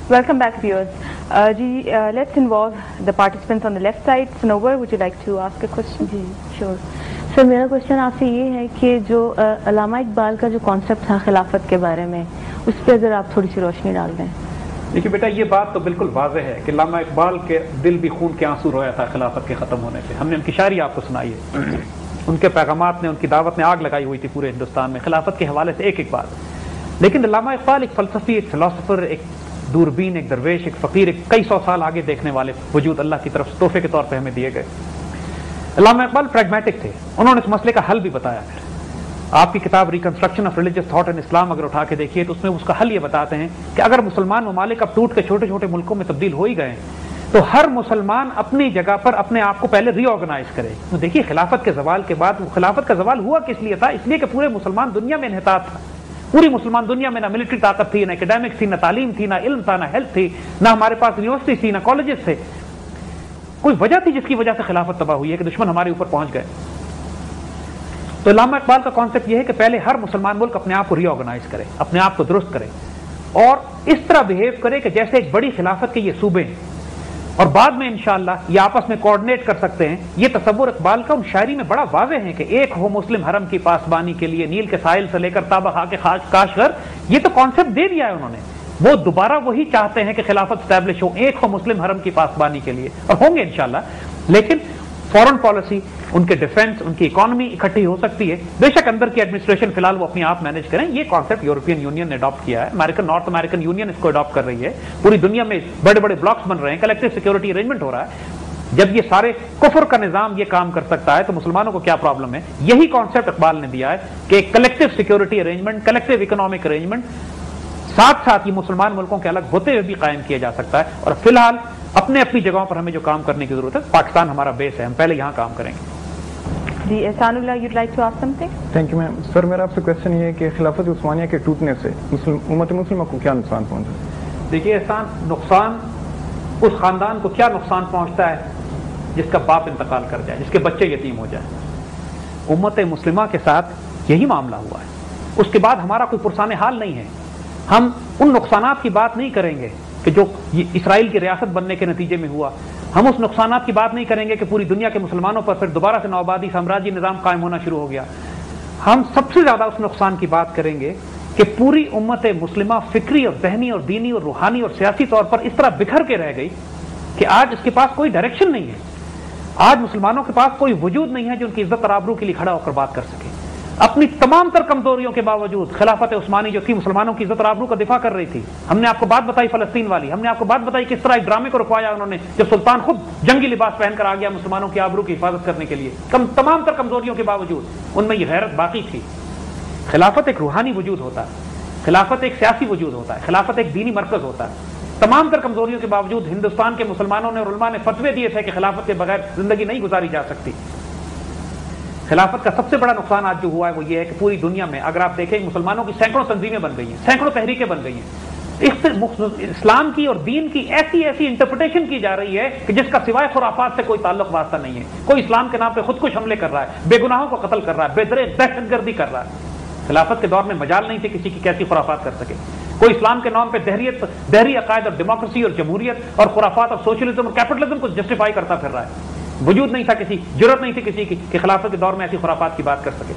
Welcome back, viewers. Let's involve the participants on the left side. Sanover, would you like to ask a question? जी sure sir, मेरा question आपसे ये है कि जो अल्लामा इकबाल का जो कॉन्सेप्ट था खिलाफत के बारे में, उस पर अगर आप थोड़ी सी रोशनी डाल दें। देखिए बेटा, ये बात तो बिल्कुल वाज़ेह है कि अल्लामा इकबाल के दिल भी खून के आंसू रोया था खिलाफत के ख़त्म होने से। हमने उनकी शायरी आपको सुनाई है, उनके पैगामात ने, उनकी दावत ने आग लगाई हुई थी पूरे हिंदुस्तान में खिलाफत के हवाले से एक एक बात। लेकिन अल्लामा इकबाल एक फ़लसफ़ी, एक फ़िलासफ़र, एक दूरबीन, एक दरवेश, एक फ़कीर, एक कई सौ साल आगे देखने वाले वजूद अल्लाह की तरफ तोहफे के तौर पर हमें दिए गए। अल्लामा इकबाल प्रैग्मेटिक थे, उन्होंने इस मसले का हल भी बताया। आपकी किताब reconstruction of religious thought in Islam अगर उठा के देखिए तो उसमें उसका हल ये बताते हैं कि अगर मुसलमान ममालिक अब टूट के छोटे छोटे मुल्कों में तब्दील हो ही गए तो हर मुसलमान अपनी जगह पर अपने आप को पहले रीऑर्गेनाइज करे। तो देखिए, खिलाफत के जवाल के बाद, खिलाफत का जवाल हुआ किस लिए था? इसलिए कि पूरे मुसलमान दुनिया में इन्हितात था। पूरी मुसलमान दुनिया में ना मिलिट्री ताकत थी, ना एकेडमिक्स थी, ना तालीम थी, ना इल्म था, ना हेल्थ थी, ना हमारे पास यूनिवर्सिटी थी, ना कॉलेजेस थे। कोई वजह थी जिसकी वजह से खिलाफत तबाह हुई है कि दुश्मन हमारे ऊपर पहुंच गए। तो अल्लामा इकबाल का कॉन्सेप्ट यह है कि पहले हर मुसलमान मुल्क अपने आप को रीऑर्गेनाइज करे, अपने आप को दुरुस्त करे और इस तरह बिहेव करे कि जैसे एक बड़ी खिलाफत के ये सूबे हैं और बाद में इंशाअल्लाह ये आपस में कोऑर्डिनेट कर सकते हैं। ये तसव्वुर इकबाल का उन शायरी में बड़ा वाज़ेह है कि एक हो मुस्लिम हरम की पासबानी के लिए, नील के साहिल से लेकर ताबा के काशगर, ये तो कॉन्सेप्ट दे दिया है उन्होंने। वो दोबारा वही चाहते हैं कि खिलाफत स्टैब्लिश हो, एक हो मुस्लिम हरम की पासबानी के लिए, और होंगे इंशाअल्लाह। लेकिन फॉरेन पॉलिसी, उनके डिफेंस, उनकी इकोनॉमी इकट्ठी हो सकती है। बेशक अंदर की एडमिनिस्ट्रेशन फिलहाल वो अपनी आप मैनेज करें। ये कॉन्सेप्ट यूरोपियन यूनियन ने अडॉप्ट किया है, नॉर्थ अमेरिकन यूनियन इसको अडॉप्ट कर रही है। पूरी दुनिया में बड़े बड़े ब्लॉक्स बन रहे हैं, कलेक्टिव सिक्योरिटी अरेंजमेंट हो रहा है। जब ये सारे कुफर का निजाम ये काम कर सकता है तो मुसलमानों को क्या प्रॉब्लम है? यही कॉन्सेप्ट इकबाल ने दिया है कि collective security arrangement, collective economic arrangement साथ साथ ये मुसलमान मुल्कों के अलग होते हुए भी कायम किया जा सकता है। और फिलहाल अपने अपनी जगहों पर हमें जो काम करने की जरूरत है, पाकिस्तान हमारा बेस है, हम पहले यहाँ काम करेंगे। जी Ehsanullah, you'd like to ask something? Thank you ma'am. Sir, मेरा आपसे क्वेश्चन ये है कि खिलाफत उस्मानिया के टूटने से उम्मत मुस्लिमा को क्या नुकसान पहुंचा? देखिए एहसान, नुकसान उस खानदान को क्या नुकसान पहुंचता है जिसका बाप इंतकाल कर जाए, जिसके बच्चे यतीम हो जाए। उम्मत मुस्लिमा के साथ यही मामला हुआ है। उसके बाद हमारा कोई पुरसाने हाल नहीं है। हम उन नुकसानात की बात नहीं करेंगे कि जो इसराइल की रियासत बनने के नतीजे में हुआ। हम उस नुकसानात की बात नहीं करेंगे कि पूरी दुनिया के मुसलमानों पर फिर दोबारा से नौआबादी साम्राज्य निजाम कायम होना शुरू हो गया। हम सबसे ज्यादा उस नुकसान की बात करेंगे कि पूरी उम्मत मुस्लिमा फिक्री और ज़हनी और दीनी और रूहानी और सियासी तौर पर इस तरह बिखर के रह गई कि आज इसके पास कोई डायरेक्शन नहीं है। आज मुसलमानों के पास कोई वजूद नहीं है जो उनकी इज्जत और आबरू के लिए खड़ा होकर बात कर सके। अपनी तमाम तर कमजोरियों के बावजूद खिलाफत उस्मानी जो थी मुसलमानों की इज्जत और आबरू का दिफा कर रही थी। हमने आपको बात बताई फलस्तीन वाली, हमने आपको बात बताई किस तरह एक ड्रामे को रुकवाया उन्होंने जब सुल्तान खुद जंगी लिबास पहनकर आ गया मुसलमानों की आबरू की हिफाजत करने के लिए। तमाम तर कमजोरियों के बावजूद उनमें यह गैरत बाकी थी। खिलाफत एक रूहानी वजूद होता है, खिलाफत एक सियासी वजूद होता है, खिलाफत एक दीनी मरकज होता है। तमाम तर कमजोरियों के बावजूद हिंदुस्तान के मुसलमानों ने और उलमा ने फतवे दिए थे कि खिलाफत के बगैर जिंदगी नहीं गुजारी जा सकती। खिलाफत का सबसे बड़ा नुकसान आज जो हुआ है वो ये है कि पूरी दुनिया में अगर आप देखें मुसलमानों की सैकड़ों तंजीमें बन गई हैं, सैकड़ों तहरीकें बन गई हैं। इस्लाम की और दीन की ऐसी ऐसी इंटरप्रिटेशन की जा रही है कि जिसका सिवाय खुराफात से कोई ताल्लुक वास्ता नहीं है। कोई इस्लाम के नाम पे खुदकुश हमले कर रहा है, बेगुनाहों को कत्ल कर रहा है, बेदरेक दहशतगर्दी कर रहा है। खिलाफत के दौर में मजाल नहीं थी किसी की कैसी खुराफात कर सके। कोई इस्लाम के नाम पे दहरी अकायद और डेमोक्रेसी और जमहूरियत और खुराफात और सोशलिज्म और कैपिटलिज्म को जस्टिफाई करता फिर रहा है। वजूद नहीं था, किसी जुर्रत नहीं थी किसी की कि खिलाफत के दौर में ऐसी खुराफात की बात कर सके।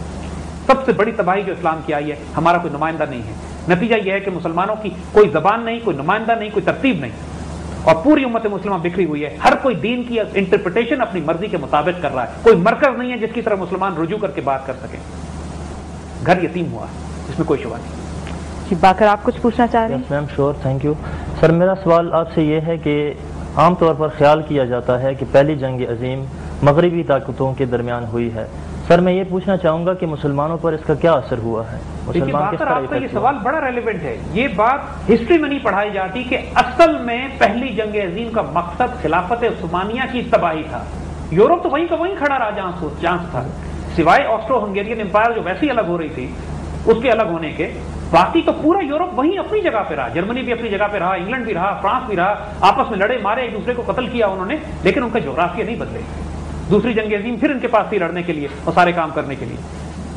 सबसे बड़ी तबाही जो इस्लाम की आई है, हमारा कोई नुमाइंदा नहीं है। नतीजा यह है कि मुसलमानों की कोई जबान नहीं, कोई नुमाइंदा नहीं, कोई तरतीब नहीं और पूरी उम्मत मुस्लिमा बिखरी हुई है। हर कोई दीन की इंटरप्रिटेशन अपनी मर्जी के मुताबिक कर रहा है। कोई मरकज नहीं है जिसकी तरफ मुसलमान रुजू करके बात कर सके। घर यतीम हुआ है, इसमें कोई शुबा नहीं। जी बाकर, आप कुछ पूछना चाह रहे हैं? Ma'am sure, thank you. Sir, मेरा सवाल आपसे ये है कि आम तौर पर ख्याल किया जाता है कि पहली जंग अजीम मगरबी ताकतों के दरमियान हुई है। सर, मैं ये पूछना चाहूँगा कि मुसलमानों पर इसका क्या असर हुआ है? मुसलमान किस तरह आपका ये सवाल बड़ा रेलिवेंट है। ये बात हिस्ट्री में नहीं पढ़ाई जाती कि असल में पहली जंग अजीम का मकसद खिलाफत उस्मानिया की तबाही था। यूरोप तो वहीं का वहीं खड़ा रहा जहां था, सिवाय ऑस्ट्रो हंगेरियन एम्पायर जो वैसे ही अलग हो रही थी उसके अलग होने के, बाकी तो पूरा यूरोप वहीं अपनी जगह पे रहा। जर्मनी भी अपनी जगह पे रहा, इंग्लैंड भी रहा, फ्रांस भी रहा। आपस में लड़े मारे, एक दूसरे को कत्ल किया उन्होंने, लेकिन उनका जोग्राफिया नहीं बदले। दूसरी जंग अजीम फिर इनके पास थी लड़ने के लिए और सारे काम करने के लिए।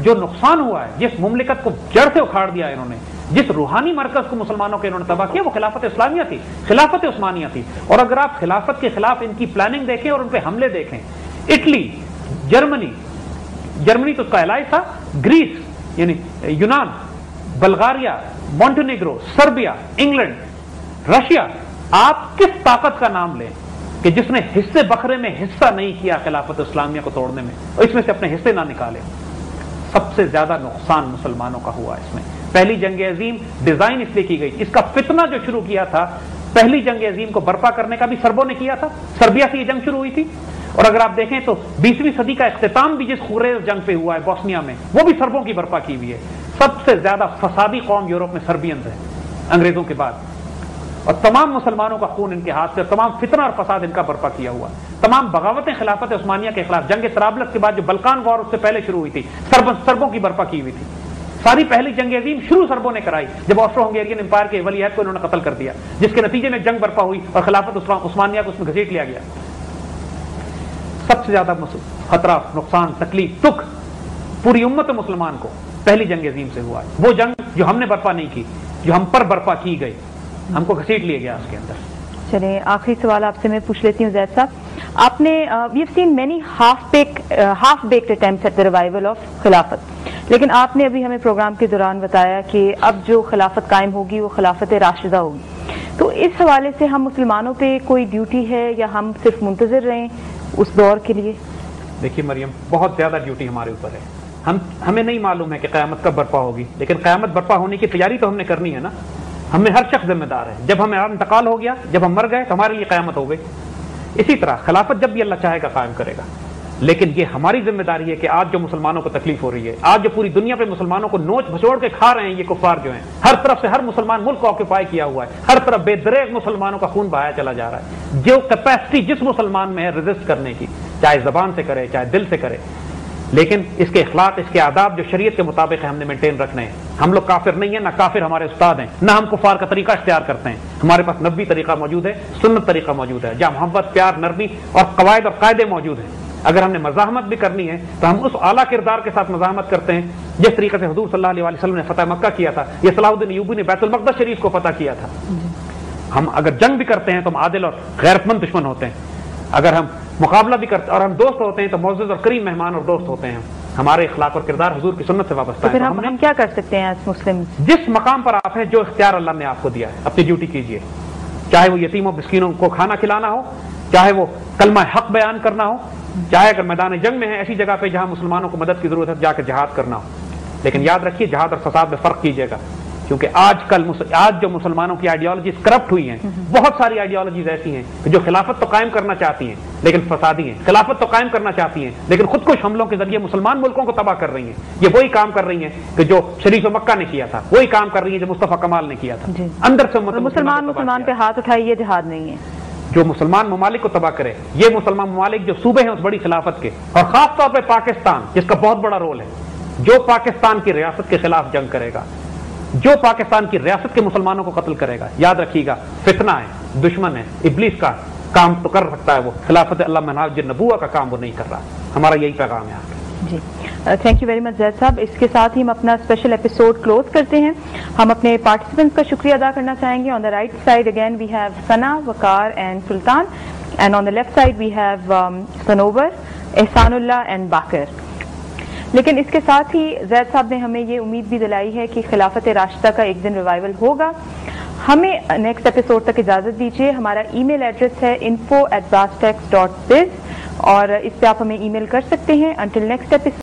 जो नुकसान हुआ है, जिस मुमलिकत को जड़ से उखाड़ दिया इन्होंने, جس روحانی مرکز کو مسلمانوں کے انہوں نے تباہ کیا وہ خلافت اسلامیہ تھی، خلافت عثمانیہ تھی. اور اگر آپ خلافت کے خلاف ان کی پلاننگ دیکھیں اور ان پہ حملے دیکھیں، اٹلی، جرمنی تو اس کا الائے تھا، گریس یعنی یونان، بلغاریہ، مونٹینیگرو، سربیا، انگلینڈ، رشیا، آپ کس طاقت کا نام لیں کہ جس نے حصے بکھرے میں حصہ نہیں کیا خلافت اسلامیہ کو توڑنے میں اور اس میں سے اپنے حصے نہ نکالے. سب سے زیادہ نقصان مسلمانوں کا ہوا اس میں. پہلی جنگ عظیم ڈیزائن اس لیے کی گئی، اس کا فتنہ جو شروع کیا تھا پہلی جنگ عظیم کو برپا کرنے کا بھی سربوں نے کیا تھا. سربیا سے یہ جنگ شروع ہوئی تھی، اور اگر آپ دیکھیں تو 20ویں صدی کا اختتام بھی جس خریز جنگ پہ ہوا ہے بوسنیا میں، وہ بھی سربوں کی برپا کی ہوئی ہے. سب سے زیادہ فسادی قوم یورپ میں سربینز ہیں انگریزوں کے بعد، اور تمام مسلمانوں کا خون ان کے ہاتھ سے، تمام فتنہ اور فساد ان کا برپا کیا ہوا. تمام بغاوتیں خلافت عثمانیہ کے خلاف، جنگ طرابلس کے بعد جو بلکان وار اس سے پہلے شروع ہوئی تھی، سربوں کی برپا کی ہوئی تھی. ساری پہلی جنگ عظیم شروع سربوں نے کرائی جب آسٹرو ہنگیرین امپائر کے ولی عہد کو انہوں نے قتل کر دیا، جس کے نتیجے میں جنگ برپا ہوئی اور خلافت عثمانیہ کو اس میں گھسیٹ لیا گیا. سب سے زیادہ خطرہ، نقصان، تکلیف، دکھ پوری امت مسلمان کو پہلی جنگ عظیم سے ہوا ہے. وہ جنگ جو ہم نے برپا نہیں کی، جو ہم پر برپا کی گئی، ہم کو گھسیٹ لیا گیا اس کے اندر. چلیں آخری سوال آپ سے میں پوچھ لیتی ہوں زید صاحب. آپ نے we have seen many half baked attempts at the revival of خلافت، لیکن آپ نے ابھی ہمیں پروگرام کے دوران بتایا کہ اب جو خلافت قائم ہوگی وہ خلافت راشدہ ہوگی. تو اس حوالے سے ہم مسلمانوں پہ کوئی ڈیوٹی ہے یا ہم صرف منتظر رہیں اس دور کے لیے؟ دیکھیے مریم، بہت زیادہ ڈیوٹی ہمارے اوپر ہے. ہمیں نہیں معلوم ہے کہ قیامت کب برپا ہوگی، لیکن قیامت برپا ہونے کی تیاری تو ہم نے کرنی ہے نا. ہم میں ہر شخص ذمہ دار ہے. جب ہمیں انتقال ہو گیا، جب ہم مر گئے تو ہمارے لیے قیامت ہو گئی. اسی طرح خلافت جب بھی اللہ چاہے گا قائم کرے گا، لیکن یہ ہماری ذمہ داری ہے کہ آج جو مسلمانوں کو تکلیف ہو رہی ہے، آج جو پوری دنیا پہ مسلمانوں کو نوچ بھچوڑ کے کھا رہے ہیں یہ کفار جو ہیں، ہر طرف سے ہر مسلمان ملک کو آکوپائی کیا ہوا ہے، ہر طرف بے دریغ مسلمانوں کا خون بہایا چلا جا رہا ہے. جو کیپیسٹی جس مسلمان میں ہے ریزسٹ کرنے کی، چاہے زبان سے کرے چاہے دل سے کرے، لیکن اس کے اخلاق، اس کے آداب جو شریعت کے مطابق ہے ہم نے مینٹین رکھنے ہیں. ہم لوگ کافر نہیں ہیں، نہ کافر ہمارے استاد ہیں، نہ ہم کفار کا طریقہ اختیار کرتے ہیں. ہمارے پاس نبوی طریقہ موجود ہے، سنت طریقہ موجود ہے، جہاں محبت، پیار، نرمی اور قواعد اور قاعدے موجود ہیں. اگر ہم نے مزاحمت بھی کرنی ہے تو ہم اس اعلیٰ کردار کے ساتھ مزاحمت کرتے ہیں جس طریقے سے حضور صلی اللہ علیہ وسلم نے فتح مکہ کیا تھا، یہ صلاح الدین ایوبی نے بیت المقدس شریف کو فتح کیا تھا. ہم اگر جنگ بھی کرتے ہیں تو ہم عادل اور غیرت مند دشمن ہوتے ہیں. اگر ہم مقابلہ بھی کرتے اور ہم دوست ہوتے ہیں تو معزز اور کریم مہمان اور دوست ہوتے ہیں. ہمارے اخلاق اور کردار حضور کی سنت سے وابستہ ہے. ہم کیا کر سکتے ہیں ایز مسلم؟ جس مقام پر آپ ہیں، جو اختیار اللہ نے آپ کو دیا ہے، اپنی ڈیوٹی کیجیے. چاہے وہ یتیموں مسکینوں کو کھانا کھلانا ہو، چاہے وہ کلمہ حق بیان کرنا ہو، چاہے اگر میدان جنگ میں ہے ایسی جگہ پہ جہاں مسلمانوں کو مدد کی ضرورت ہے جا کے جہاد کرنا ہو. لیکن یاد رکھیے جہاد اور فساد میں فرق کیجیے گا، کیونکہ آج جو مسلمانوں کی آئیڈیالوجیز کرپٹ ہوئی ہیں، بہت ساری آئیڈیالوجیز ایسی ہیں کہ جو خلافت تو قائم کرنا چاہتی ہیں لیکن فسادی ہیں، خلافت تو قائم کرنا چاہتی ہیں لیکن خود کش حملوں کے ذریعے مسلمان ملکوں کو تباہ کر رہی ہیں. یہ وہی کام کر رہی ہیں کہ جو شریف مکہ نے کیا تھا، وہی کام کر رہی ہیں جو مصطفیٰ کمال نے کیا تھا. اندر سے مسلمان پہ ہاتھ اٹھائے، یہ جہاد نہیں ہے. جو مسلمان ممالک کو تباہ کرے، یہ مسلمان ممالک جو صوبے ہیں اس بڑی خلافت کے، اور خاص طور پہ پاکستان جس کا بہت بڑا رول ہے، جو پاکستان کی ریاست کے خلاف جنگ کرے گا، جو پاکستان کی ریاست کے مسلمانوں کو قتل کرے گا، یاد رکھیے گا فتنہ ہے، دشمن ہے، ابلیس کا کام تو کر سکتا ہے وہ، خلافت اللہ منہاج نبوہ کا کام وہ نہیں کر رہا. ہمارا یہی پیغام ہے. جی تھینک یو ویری مچ زید صاحب. اس کے ساتھ ہی ہم اپنا اسپیشل ایپیسوڈ کلوز کرتے ہیں. ہم اپنے پارٹیسپینٹس کا شکریہ ادا کرنا چاہیں گے. On the right side again we have Sana, Waqar and Sultan, and on the left side we have Sanober, Ehsan Ullah and Baqir. لیکن اس کے ساتھ ہی زید صاحب نے ہمیں یہ امید بھی دلائی ہے کہ خلافت راشدہ کا ایک دن ریوائول ہوگا. ہمیں نیکسٹ ایپیسوڈ تک اجازت دیجیے. ہمارا ای میل ایڈریس ہے info@brastex.biz اور اس پہ آپ ہمیں ای میل کر سکتے ہیں. Until next episode.